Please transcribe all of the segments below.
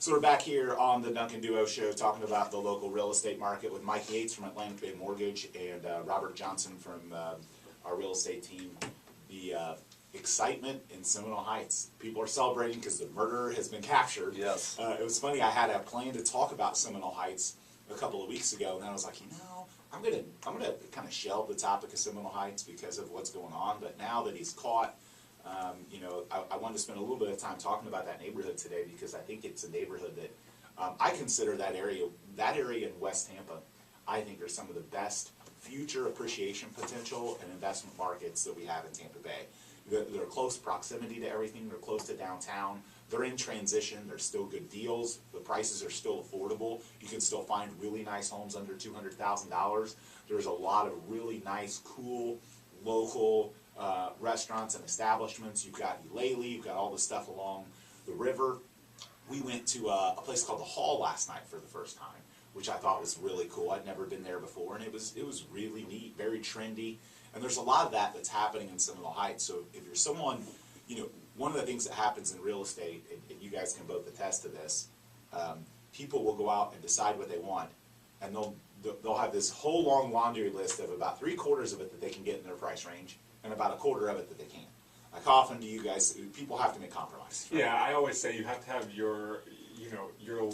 So we're back here on the Duncan Duo show talking about the local real estate market with Mike Yates from Atlantic Bay Mortgage and Robert Johnson from our real estate team. The excitement in Seminole Heights. People are celebrating because the murderer has been captured. Yes. It was funny, I had a plan to talk about Seminole Heights a couple of weeks ago, and I was like, I'm gonna kind of shelve the topic of Seminole Heights because of what's going on, but now that he's caught, I wanted to spend a little bit of time talking about that neighborhood today because I think it's a neighborhood that I consider that area in West Tampa, I think are some of the best future appreciation potential and investment markets that we have in Tampa Bay. They're close proximity to everything, they're close to downtown, they're in transition, there's still good deals, the prices are still affordable, you can still find really nice homes under $200,000. There's a lot of really nice, cool, local restaurants and establishments. You've got Eulalie, you've got all the stuff along the river. We went to a place called the Hall last night for the first time, which I thought was really cool. I'd never been there before, and it was really neat, very trendy. And there's a lot of that that's happening in Seminole Heights. So if you're someone, one of the things that happens in real estate, and you guys can both attest to this, people will go out and decide what they want, and they'll have this whole long laundry list of about 3/4 of it that they can get in their price range, and about 1/4 of it that they can't. Like, how often do you guys, people have to make compromises? Right? Yeah, I always say you have to have your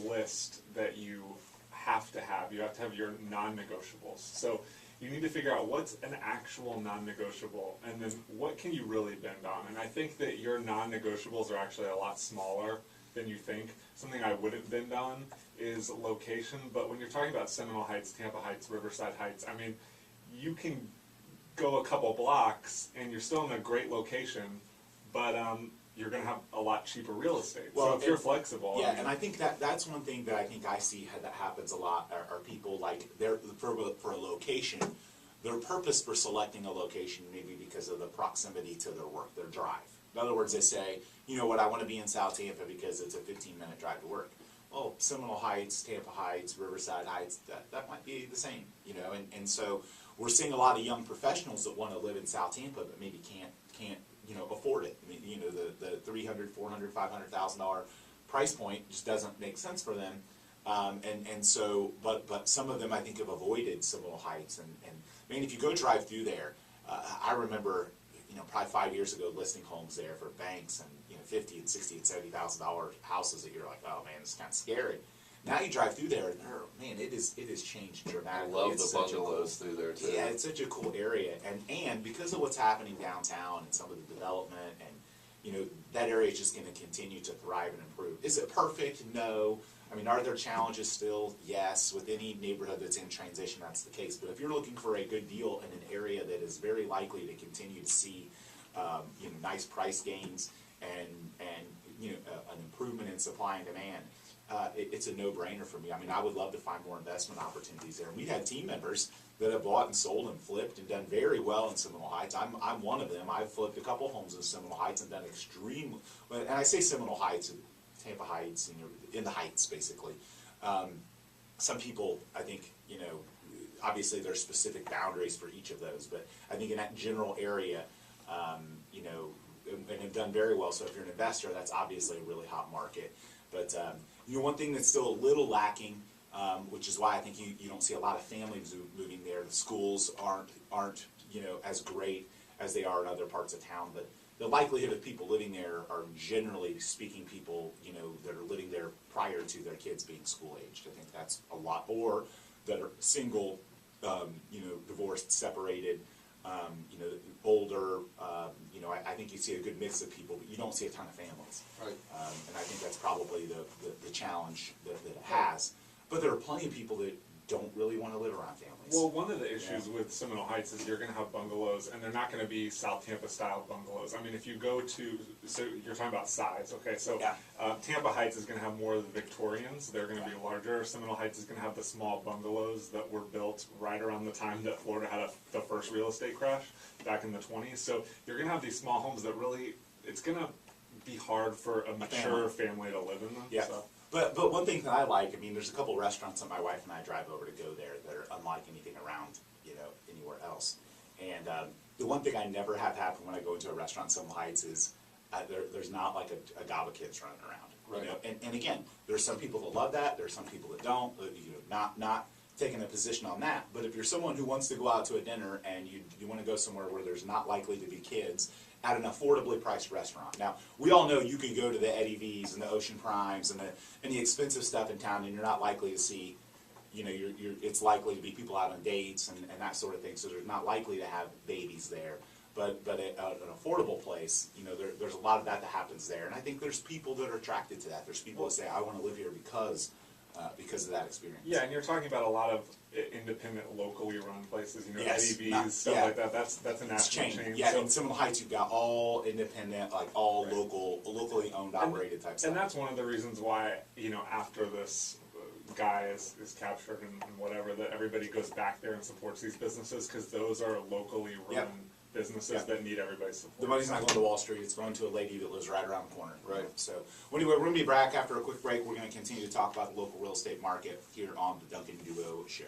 list that you have to have. You have to have your non-negotiables. So you need to figure out what's an actual non-negotiable, and then what can you really bend on. And I think that your non-negotiables are actually a lot smaller than you think. Something I wouldn't bend on is location, but when you're talking about Seminole Heights, Tampa Heights, Riverside Heights, I mean, you can go a couple blocks and you're still in a great location, but you're going to have a lot cheaper real estate. Well, so if you're flexible. Yeah, and I think that's one thing that I think I see that happens a lot are people like for a location, their purpose for selecting a location maybe because of the proximity to their work, their drive. In other words, they say, you know what, I want to be in South Tampa because it's a 15-minute drive to work. Well, Seminole Heights, Tampa Heights, Riverside Heights, that might be the same, and so we're seeing a lot of young professionals that want to live in South Tampa but maybe can't afford it. I mean, the $300,000, $400,000, $500,000 price point just doesn't make sense for them. And so, but some of them I think have avoided Seminole Heights. And I mean, if you go drive through there, I remember, probably 5 years ago listing homes there for banks and $50,000 and $60,000 and $70,000 houses that you're like, oh man, it's kind of scary. Now you drive through there, and man, it has changed dramatically. I love the bungalows through there too. Yeah, it's such a cool area, and because of what's happening downtown and some of the development, and that area is just going to continue to thrive and improve. Is it perfect? No. I mean, are there challenges still? Yes. With any neighborhood that's in transition, that's the case. But if you're looking for a good deal in an area that is very likely to continue to see, nice price gains and an improvement in supply and demand. It's a no-brainer for me. I mean, I would love to find more investment opportunities there. We've had team members that have bought and sold and flipped and done very well in Seminole Heights. I'm one of them. I've flipped a couple homes in Seminole Heights and done extremely. And I say Seminole Heights, Tampa Heights, in the Heights basically. Some people, I think, obviously there's specific boundaries for each of those, but I think in that general area, and have done very well. So if you're an investor, that's obviously a really hot market. But one thing that's still a little lacking, which is why I think you don't see a lot of families moving there. The schools aren't as great as they are in other parts of town. But the likelihood of people living there are generally speaking people that are living there prior to their kids being school aged. I think that's a lot, or that are single, divorced, separated, older. I think you see a good mix of people, but you don't see a ton of families. Right. And I think that's probably the challenge that it has. But there are plenty of people that don't really want to live around families. Well, one of the issues with Seminole Heights is you're going to have bungalows, and they're not going to be South Tampa style bungalows. I mean, if you go to, so you're talking about size, okay? So yeah. Tampa Heights is going to have more of the Victorians. They're going to be larger. Seminole Heights is going to have the small bungalows that were built right around the time that Florida had the first real estate crash back in the 20s. So you're going to have these small homes that really, it's going to be hard for a mature family to live in them. Yeah. So. But one thing that I like, I mean, there's a couple restaurants that my wife and I drive over to go there that are unlike anything around, anywhere else. And the one thing I never have happen when I go into a restaurant in Seminole Heights is there's not like a gob of kids running around. Right. You know? And again, there's some people that love that. There's some people that don't. You know, not taking a position on that. But if you're someone who wants to go out to a dinner and you want to go somewhere where there's not likely to be kids at an affordably priced restaurant. Now, we all know you can go to the Eddie V's and the Ocean Primes and the expensive stuff in town, and you're not likely to see, you know, it's likely to be people out on dates and that sort of thing. So there's not likely to have babies there. But at an affordable place, you know, there's a lot of that happens there. And I think there's people that are attracted to that. There's people that say, I want to live here because of that experience. Yeah, and you're talking about a lot of independent, locally run places, you know, Yes, Eddie V's, stuff like that. That's a It's national chain. chain. Yeah, So, in Seminole Heights, you've got all independent, like all Right. locally owned, operated type stuff. and that's one of the reasons why, you know, after this guy is captured and whatever, that everybody goes back there and supports these businesses, because those are locally run Yep. businesses Yep. that need everybody's support. The money's not going to Wall Street, it's going to a lady that lives right around the corner. Right. So, well, anyway, we're going to be back after a quick break. We're going to continue to talk about the local real estate market here on the Duncan Duo Show.